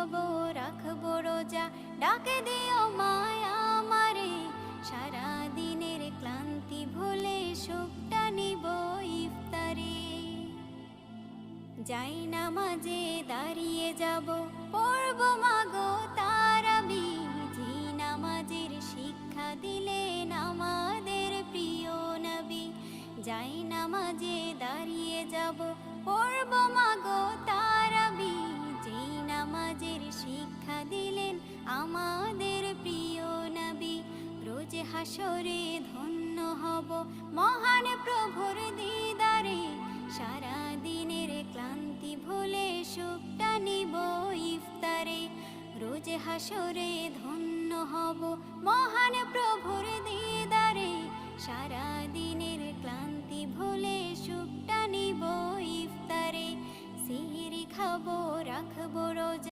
খাবো রাখবো রোজা, ডাকে দিও মায়া আমারে, সারা দিনের ক্লান্তি ভুলে সুখটা নিব ইফতারে। যাই নামাজে দাঁড়িয়ে যাব, পড়ব মাগো তারাবি, যে নামাজের শিক্ষা দিলেন আমাদের প্রিয় নবী। যাই নামাজে দাঁড়িয়ে যাব, পড়ব মাগো তারাবি, যে নামাজের শিক্ষা দিলেন আমাদের প্রিয় নবী। রোজ হাসরে ধন্য হব মহান প্রভুর দিদারে, সারা দিনের ক্লান্তি ভুলে সুখটা নিব ইফতারে। রোজ হাসরে ধন্য হব মহান প্রভুর দিদারে, সারা দিনের ক্লান্তি ভুলে সুখটা নিব ইফতারে। সিহরি খাবো রাখবো রোজা,